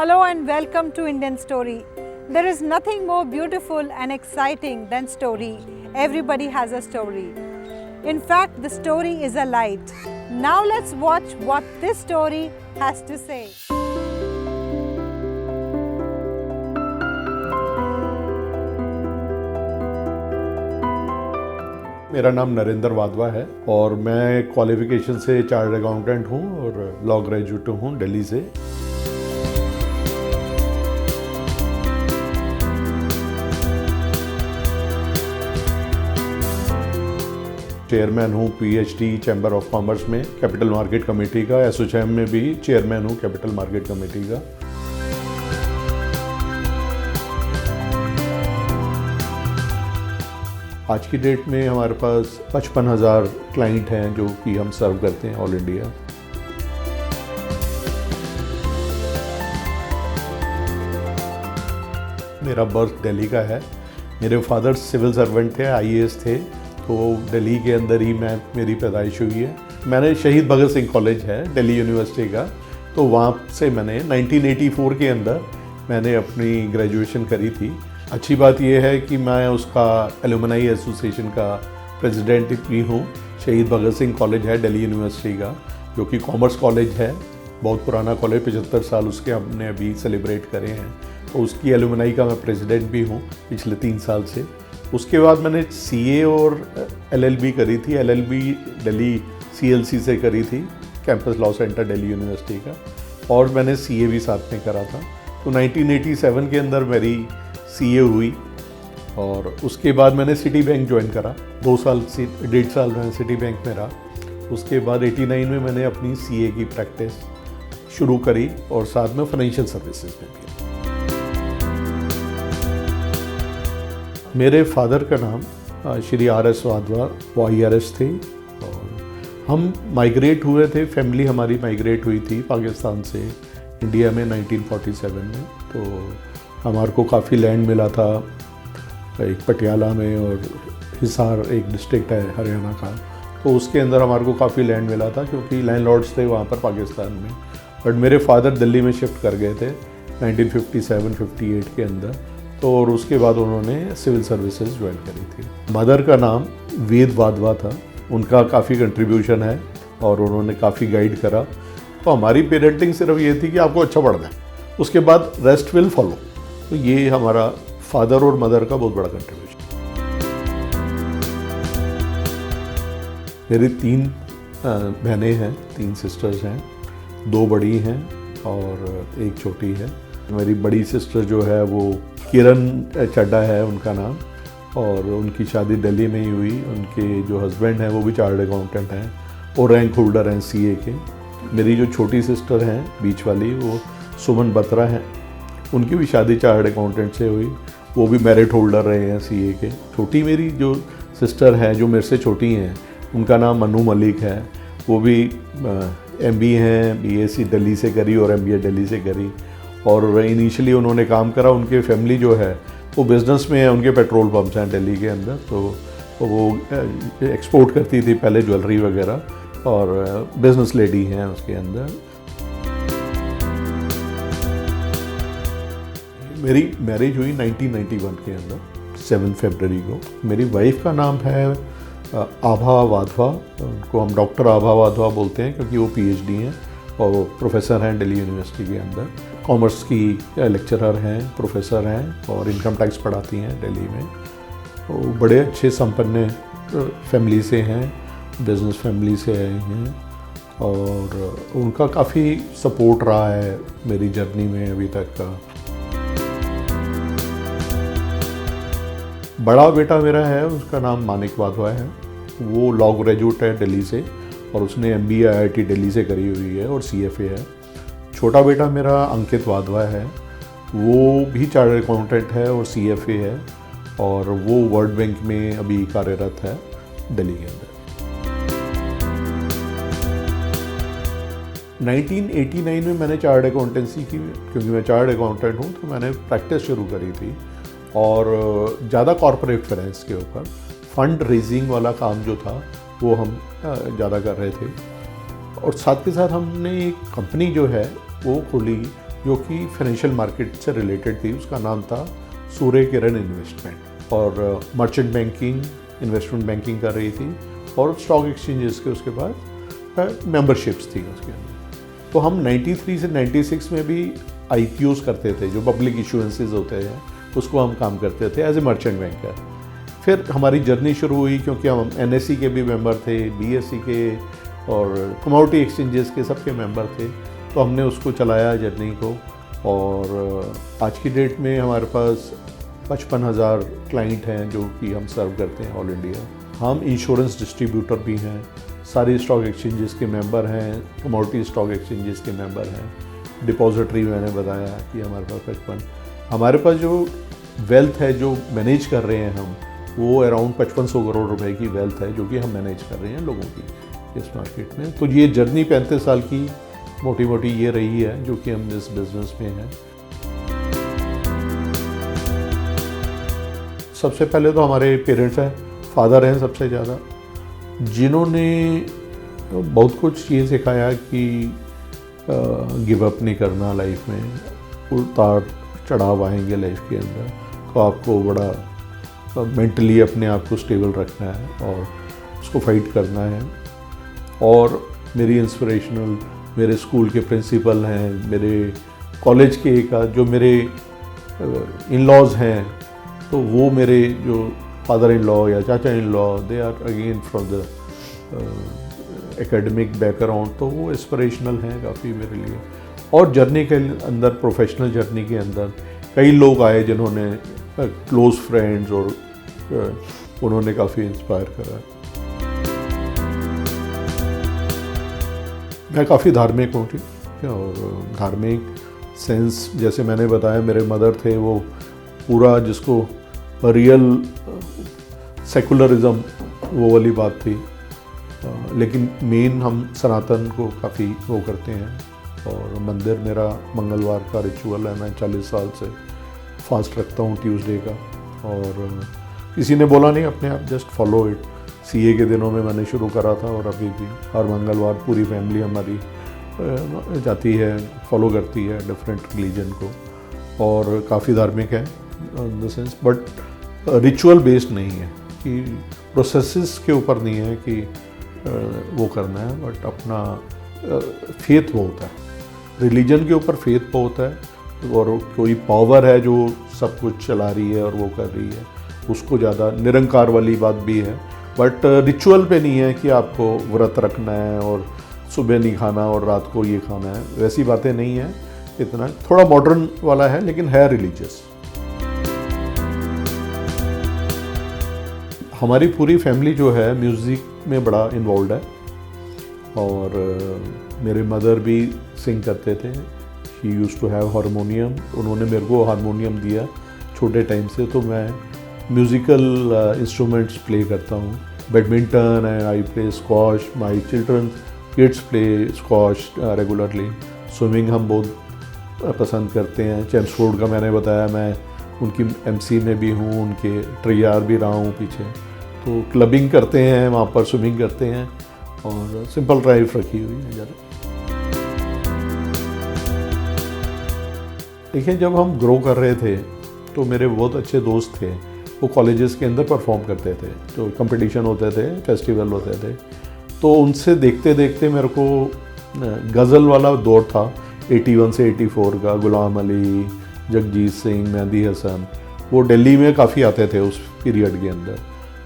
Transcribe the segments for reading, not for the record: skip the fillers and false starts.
Hello and welcome to Indian Story. There is nothing more beautiful and exciting than story. Everybody has a story. In fact, the story is a light. Now let's watch what this story has to say. मेरा नाम नरेंद्र वाधवा है और मैं qualification से chartered accountant हूँ और law graduate हूँ दिल्ली से। चेयरमैन हूँ पीएचडी चैम्बर ऑफ कॉमर्स में कैपिटल मार्केट कमेटी का, एसोचैम में भी चेयरमैन हूँ कैपिटल मार्केट कमेटी का। आज की डेट में हमारे पास 55,000 क्लाइंट हैं जो कि हम सर्व करते हैं ऑल इंडिया। मेरा बर्थ दिल्ली का है। मेरे फादर सिविल सर्वेंट थे, आईएएस थे, तो दिल्ली के अंदर ही मेरी पैदाइश हुई है। मैंने शहीद भगत सिंह कॉलेज है दिल्ली यूनिवर्सिटी का, तो वहाँ से मैंने 1984 के अंदर मैंने अपनी ग्रेजुएशन करी थी। अच्छी बात यह है कि मैं उसका एलुमनाई एसोसिएशन का प्रेसिडेंट भी हूँ। शहीद भगत सिंह कॉलेज है दिल्ली यूनिवर्सिटी का, जो कि कॉमर्स कॉलेज है, बहुत पुराना कॉलेज, 75 साल उसके हमने अभी सेलिब्रेट करे हैं। तो उसकी एलुमनाई का मैं प्रेसिडेंट भी हूँ पिछले 3 साल से। उसके बाद मैंने सीए और एलएलबी करी थी। एलएलबी दिल्ली सीएलसी से करी थी, campus law centre Delhi university का, और मैंने सीए भी साथ में करा था। तो 1987 के अंदर मेरी सीए हुई और उसके बाद मैंने सिटी बैंक ज्वाइन करा। 2 साल से 1.5 साल मैंने सिटी बैंक में रहा। उसके बाद 89 में मैंने अपनी सीए की प्रैक्टिस शुरू करी और साथ में फाइनेंशियल सर्विसेज में भी। मेरे फादर का नाम श्री आर.एस. वाधवा वाईआरएस थे और हम माइग्रेट हुए थे, फैमिली हमारी माइग्रेट हुई थी पाकिस्तान से इंडिया में 1947 में। तो हमारे को काफ़ी लैंड मिला था, एक पटियाला में और हिसार एक डिस्ट्रिक्ट है हरियाणा का, तो उसके अंदर हमारे को काफ़ी लैंड मिला था क्योंकि लैंडलॉर्ड्स थे वहाँ पर पाकिस्तान में। बट मेरे फादर दिल्ली में शिफ्ट कर गए थे 1957-58 के अंदर, तो और उसके बाद उन्होंने सिविल सर्विसेज ज्वाइन करी थी। मदर का नाम वेद वाधवा था। उनका काफ़ी कंट्रीब्यूशन है और उन्होंने काफ़ी गाइड करा। तो हमारी पेरेंटिंग सिर्फ ये थी कि आपको अच्छा पढ़ना है, उसके बाद रेस्ट विल फॉलो। तो ये हमारा फादर और मदर का बहुत बड़ा कंट्रीब्यूशन। मेरी 3 बहनें हैं, 3 सिस्टर्स हैं, 2 बड़ी हैं और एक छोटी है। मेरी बड़ी सिस्टर जो है वो किरण चड्डा है उनका नाम, और उनकी शादी दिल्ली में ही हुई। उनके जो हस्बैंड हैं वो भी चार्टर्ड अकाउंटेंट हैं और रैंक होल्डर हैं सीए के। मेरी जो छोटी सिस्टर हैं बीच वाली, वो सुमन बत्रा हैं, उनकी भी शादी चार्टर्ड अकाउंटेंट से हुई, वो भी मेरिट होल्डर रहे हैं सीए के। छोटी मेरी जो सिस्टर हैं जो मेरे से छोटी हैं, उनका नाम मनु मलिक है, वो भी एमबी हैं, बीएससी दिल्ली से करी और एमबीए दिल्ली से करी। और इनिशियली उन्होंने काम करा, उनके फैमिली जो है वो बिज़नेस में है, उनके पेट्रोल पंप्स हैं दिल्ली के अंदर, तो वो एक्सपोर्ट करती थी पहले ज्वेलरी वगैरह, और बिज़नेस लेडी हैं उसके अंदर। मेरी मैरिज हुई 1991 के अंदर 7 फरवरी को। मेरी वाइफ का नाम है आभा वाधवा, उनको हम डॉक्टर आभा वाधवा बोलते हैं क्योंकि वो पीएचडी हैं और प्रोफेसर हैं दिल्ली यूनिवर्सिटी के अंदर। कॉमर्स की लेक्चरर हैं, प्रोफेसर हैं और इनकम टैक्स पढ़ाती हैं दिल्ली में। तो बड़े अच्छे संपन्न फैमिली से हैं, बिजनेस फैमिली से आए हैं, और उनका काफ़ी सपोर्ट रहा है मेरी जर्नी में अभी तक का। बड़ा बेटा मेरा है, उसका नाम मानिक वाधवा है, वो लॉ ग्रेजुएट है दिल्ली से और उसने एमबीए आईआईटी दिल्ली से करी हुई है और सीएफए है। छोटा बेटा मेरा अंकित वाधवा है, वो भी चार्टर्ड अकाउंटेंट है और सीएफए है, और वो वर्ल्ड बैंक में अभी कार्यरत है दिल्ली के अंदर। 1989 में मैंने चार्टर्ड अकाउंटेंसी की, क्योंकि मैं चार्टर्ड अकाउंटेंट हूँ, तो मैंने प्रैक्टिस शुरू करी थी और ज़्यादा कॉर्पोरेट फाइनेंस के ऊपर फंड रेजिंग वाला काम जो था वो हम ज़्यादा कर रहे थे। और साथ के साथ हमने एक कंपनी जो है वो खोली जो कि फाइनेंशियल मार्केट से रिलेटेड थी। उसका नाम था सूर्य किरण इन्वेस्टमेंट, और मर्चेंट बैंकिंग, इन्वेस्टमेंट बैंकिंग कर रही थी, और स्टॉक एक्सचेंजेस के उसके बाद मेंबरशिप्स थी उसके अंदर। तो हम 93 से 96 में भी IPOs करते थे, जो पब्लिक इशुएंसेस होते हैं, उसको हम काम करते थे एज ए मर्चेंट बैंकर। फिर हमारी जर्नी शुरू हुई, क्योंकि हम NSE के भी मेंबर थे, BSE के और कमोडिटी एक्सचेंजेस के सबके मेंबर थे, तो हमने उसको चलाया जर्नी को। और आज की डेट में हमारे पास 55,000 क्लाइंट हैं जो कि हम सर्व करते हैं ऑल इंडिया। हम इंश्योरेंस डिस्ट्रीब्यूटर भी हैं, सारी स्टॉक एक्सचेंजेस के मेंबर हैं, कमोडिटी स्टॉक एक्सचेंजेस के मेंबर हैं, डिपॉजिटरी मैंने बताया कि हमारे पास 55। हमारे पास जो वेल्थ है जो मैनेज कर रहे हैं हम, वो अराउंड 5500 करोड़ रुपए की वेल्थ है जो कि हम मैनेज कर रहे हैं लोगों की इस मार्केट में। तो ये जर्नी 35 साल की मोटी मोटी ये रही है जो कि हम इस बिज़नेस में हैं। सबसे पहले तो हमारे पेरेंट्स हैं, फादर हैं सबसे ज़्यादा, जिन्होंने बहुत कुछ ये सिखाया कि गिव अप नहीं करना लाइफ में, उतार चढ़ाव आएंगे लाइफ के अंदर, तो आपको बड़ा मेंटली अपने आप को स्टेबल रखना है और उसको फाइट करना है। और मेरी इंस्पिरेशनल मेरे स्कूल के प्रिंसिपल हैं, मेरे कॉलेज के एक जो मेरे इन लॉज हैं, तो वो मेरे जो फादर इन लॉ या चाचा in law, they are again from the academic background, तो वो इंस्पिरेशनल हैं काफ़ी मेरे लिए। और जर्नी के अंदर, प्रोफेशनल जर्नी के अंदर कई लोग आए जिन्होंने क्लोज फ्रेंड्स, और उन्होंने काफ़ी इंस्पायर करा। मैं काफ़ी धार्मिक हूँ, ठीक है, और धार्मिक सेंस जैसे मैंने बताया, मेरे मदर थे वो पूरा जिसको रियल सेकुलरिज्म वो वाली बात थी, लेकिन मेन हम सनातन को काफ़ी वो करते हैं। और मंदिर मेरा मंगलवार का रिचुअल है, मैं 40 साल से फास्ट रखता हूँ ट्यूसडे का, और किसी ने बोला नहीं, अपने आप जस्ट फॉलो इट। CA के दिनों में मैंने शुरू करा था, और अभी भी हर मंगलवार पूरी फैमिली हमारी जाती है, फॉलो करती है डिफरेंट रिलीजन को, और काफ़ी धार्मिक है in the sense, but ritual based नहीं है कि प्रोसेसेस के ऊपर नहीं है कि वो करना है, बट अपना फेथ वो होता है, रिलीजन के ऊपर फेथ वो होता है, और कोई पावर है जो सब कुछ चला रही है और वो कर रही है, उसको ज़्यादा निरंकार वाली बात भी है, बट रिचुअल पे नहीं है कि आपको व्रत रखना है और सुबह नहीं खाना और रात को ये खाना है, वैसी बातें नहीं है। इतना थोड़ा मॉडर्न वाला है, लेकिन है रिलीजियस। हमारी पूरी फैमिली जो है म्यूज़िक में बड़ा इन्वॉल्व है, और मेरे मदर भी सिंग करते थे, she use to have harmonium, उन्होंने मेरे को हारमोनियम दिया छोटे टाइम से, तो मैं म्यूज़िकल इंस्ट्रूमेंट्स प्ले करता हूँ। Badminton and I play squash, my children kids play squash regularly. Swimming हम बहुत पसंद करते हैं। चैम्प्सफोर्ड का मैंने बताया, मैं उनकी MC में भी हूँ, उनके ट्रेयार भी रहा हूँ पीछे, तो क्लबिंग करते हैं वहाँ पर, स्विमिंग करते हैं, और सिंपल लाइफ रखी हुई है ज़रा। देखिए, जब हम ग्रो कर रहे थे तो मेरे बहुत अच्छे दोस्त थे, वो कॉलेजेस के अंदर परफॉर्म करते थे, तो कंपटीशन होते थे, फेस्टिवल होते थे, तो उनसे देखते देखते मेरे को गज़ल वाला दौर था 81 से 84 का, गुलाम अली, जगजीत सिंह, मेहंदी हसन, वो दिल्ली में काफ़ी आते थे उस पीरियड के अंदर।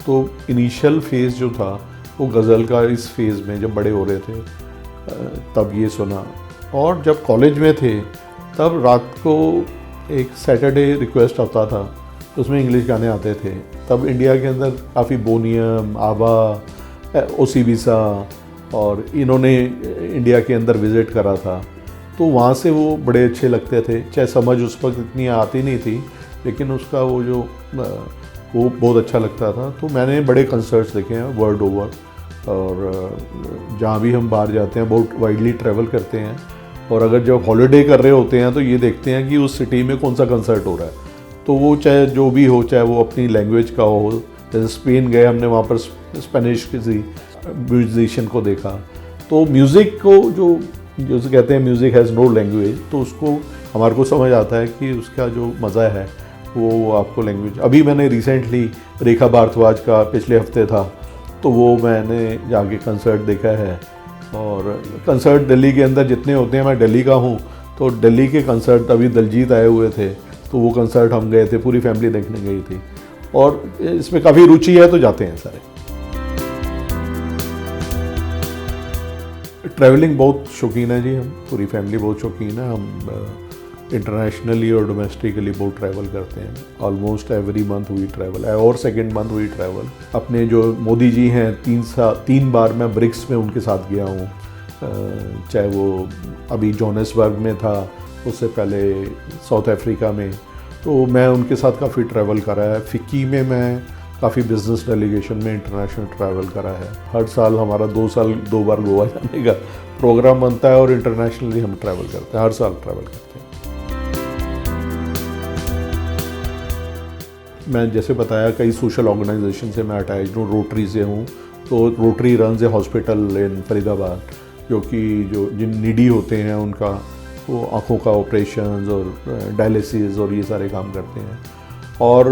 तो इनिशियल फेज़ जो था वो गज़ल का, इस फेज़ में जब बड़े हो रहे थे तब ये सुना। और जब कॉलेज में थे तब रात को एक सैटरडे रिक्वेस्ट आता था, उसमें इंग्लिश गाने आते थे। तब इंडिया के अंदर काफ़ी बोनियम, आबा, ओसीबिसा, और इन्होंने इंडिया के अंदर विज़िट करा था, तो वहाँ से वो बड़े अच्छे लगते थे। चाहे समझ उस वक्त इतनी आती नहीं थी, लेकिन उसका वो बहुत अच्छा लगता था। तो मैंने बड़े कंसर्ट्स देखे हैं वर्ल्ड ओवर, और जहाँ भी हम बाहर जाते हैं बहुत वाइडली ट्रैवल करते हैं, और अगर जब हॉलिडे कर रहे होते हैं तो ये देखते हैं कि उस सिटी में कौन सा कंसर्ट हो रहा है, तो वो चाहे जो भी हो, चाहे वो अपनी लैंग्वेज का हो। जैसे स्पेन गए, हमने वहाँ पर स्पेनिश किसी म्यूजिशियन को देखा। तो म्यूज़िक को जो कहते हैं म्यूज़िक हैज़ नो लैंग्वेज, तो उसको हमारे को समझ आता है कि उसका जो मज़ा है वो आपको लैंग्वेज। अभी मैंने रिसेंटली रेखा भारद्वाज का पिछले हफ्ते था, तो वो मैंने जाके कंसर्ट देखा है। और कंसर्ट दिल्ली के अंदर जितने होते हैं, मैं दिल्ली का हूँ, तो दिल्ली के कंसर्ट अभी दिलजीत आए हुए थे, तो वो कंसर्ट हम गए थे, पूरी फैमिली देखने गई थी। और इसमें काफ़ी रुचि है तो जाते हैं सारे। ट्रैवलिंग बहुत शौकीन है जी, हम पूरी फैमिली बहुत शौकीन है। हम इंटरनेशनली और डोमेस्टिकली बहुत ट्रैवल करते हैं। Almost every month we travel है, और सेकेंड मंथ वी ट्रैवल। अपने जो मोदी जी हैं, 3 बार मैं ब्रिक्स में उनके साथ गया हूँ। चाहे वो अभी जोहान्सबर्ग में था, उससे पहले साउथ अफ्रीका में, तो मैं उनके साथ काफ़ी ट्रैवल करा है। फ़िक्की में मैं काफ़ी बिजनेस डेलीगेशन में इंटरनेशनल ट्रैवल करा है। हर साल हमारा 2 बार गोवा जाने का प्रोग्राम बनता है, और इंटरनेशनली हम ट्रैवल करते हैं, हर साल ट्रैवल करते हैं। मैं जैसे बताया, कई सोशल ऑर्गेनाइजेशन से मैं अटैच हूँ, रोटरी से हूँ। तो rotary runs A hospital in Faridabad, जो जिन नीडी होते हैं उनका वो आँखों का ऑपरेशंस और डायलिसिस और ये सारे काम करते हैं। और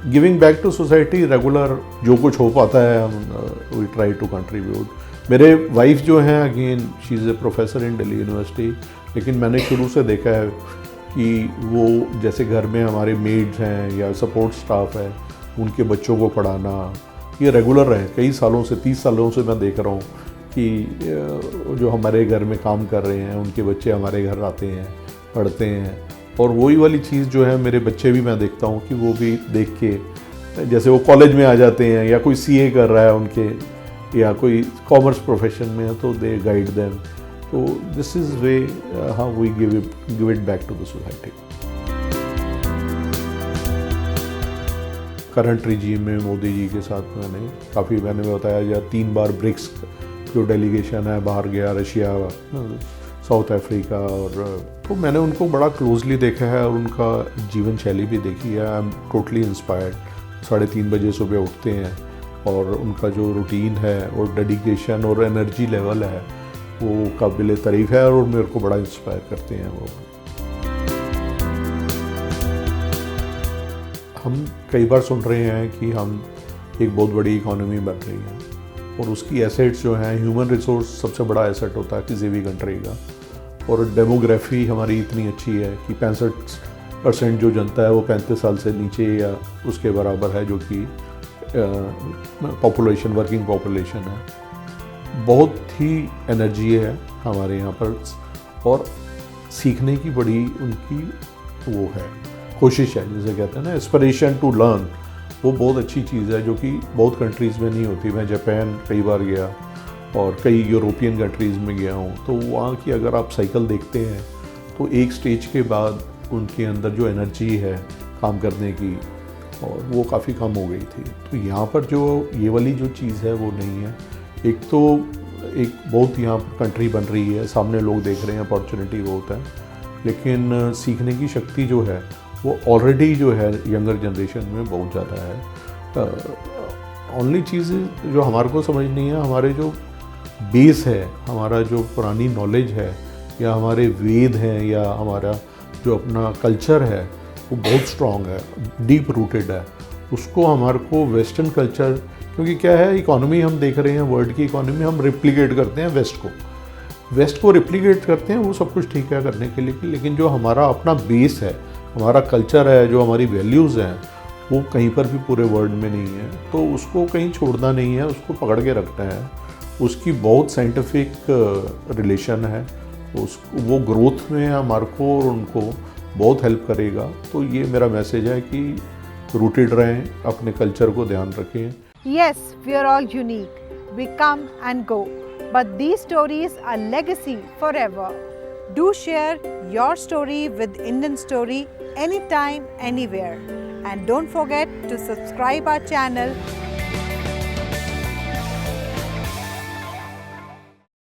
giving back to society regular जो कुछ हो पाता है, हम वी ट्राई टू कंट्रीब्यूट। मेरे वाइफ जो हैं, again she is a professor in Delhi University, लेकिन मैंने शुरू से देखा है कि वो जैसे घर में हमारे मेड्स हैं या सपोर्ट स्टाफ है, उनके बच्चों को पढ़ाना ये रेगुलर है। कई सालों से, 30 सालों से मैं देख रहा हूँ कि जो हमारे घर में काम कर रहे हैं, उनके बच्चे हमारे घर आते हैं, पढ़ते हैं। और वही वाली चीज़ जो है, मेरे बच्चे भी मैं देखता हूँ कि वो भी देख के, जैसे वो कॉलेज में आ जाते हैं या कोई सीए कर रहा है उनके, या कोई कॉमर्स प्रोफेशन में है, तो दे गाइड देम। तो this is way how we give it back to the society. Current regime में मोदी जी के साथ मैंने बताया या 3 बार ब्रिक्स जो डेलीगेशन है बाहर गया, रशिया, साउथ अफ्रीका, और तो मैंने उनको बड़ा क्लोजली देखा है और उनका जीवन शैली भी देखी है। I am totally inspired. 3:30 बजे सुबह उठते हैं, और उनका जो रूटीन है और डेडिकेशन और एनर्जी लेवल है वो काबिल तारीफ़ है, और मेरे को बड़ा इंस्पायर करते हैं वो। हम कई बार सुन रहे हैं कि हम एक बहुत बड़ी इकोनॉमी बन रही है, और उसकी एसेट्स जो हैं, ह्यूमन रिसोर्स सबसे बड़ा एसेट होता है किसी भी कंट्री का। और डेमोग्राफी हमारी इतनी अच्छी है कि 65% जो जनता है वो 35 साल से नीचे या उसके बराबर है, जो कि पॉपुलेशन, वर्किंग पॉपुलेशन है। बहुत ही एनर्जी है हमारे यहाँ पर, और सीखने की बड़ी उनकी वो है, कोशिश है, जिसे कहते हैं ना एस्पिरेशन टू लर्न। वो बहुत अच्छी चीज़ है जो कि बहुत कंट्रीज़ में नहीं होती। मैं जापान कई बार गया और कई यूरोपियन कंट्रीज़ में गया हूँ, तो वहाँ की अगर आप साइकिल देखते हैं तो एक स्टेज के बाद उनके अंदर जो एनर्जी है काम करने की, और वो काफ़ी कम हो गई थी। तो यहाँ पर जो ये वाली जो चीज़ है वो नहीं है। एक तो एक बहुत यहाँ पर कंट्री बन रही है, सामने लोग देख रहे हैं, अपॉर्चुनिटी बहुत है, लेकिन सीखने की शक्ति जो है वो ऑलरेडी जो है यंगर जनरेशन में बहुत ज़्यादा है। ओनली चीज़ जो हमारे को समझनी है, हमारे जो बेस है, हमारा जो पुरानी नॉलेज है, या हमारे वेद हैं, या हमारा जो अपना कल्चर है वो बहुत स्ट्रॉन्ग है, डीप रूटेड है। उसको हमारे को वेस्टर्न कल्चर, क्योंकि क्या है, इकोनॉमी हम देख रहे हैं, वर्ल्ड की इकोनॉमी हम रिप्लिकेट करते हैं वेस्ट को रिप्लिकेट करते हैं, वो सब कुछ ठीक है करने के लिए, लेकिन जो हमारा अपना बेस है, हमारा कल्चर है, जो हमारी वैल्यूज़ हैं, वो कहीं पर भी पूरे वर्ल्ड में नहीं है। तो उसको कहीं छोड़ना नहीं है, उसको पकड़ के रखना है। उसकी बहुत साइंटिफिक रिलेशन है, वो ग्रोथ में हमारे को और उनको बहुत हेल्प करेगा। तो ये मेरा मैसेज है कि रूटेड रहें, अपने कल्चर को ध्यान रखें। Yes, we are all unique. We come and go, but these stories are legacy forever. Do share your story with Indian Story anytime, anywhere. And don't forget to subscribe our channel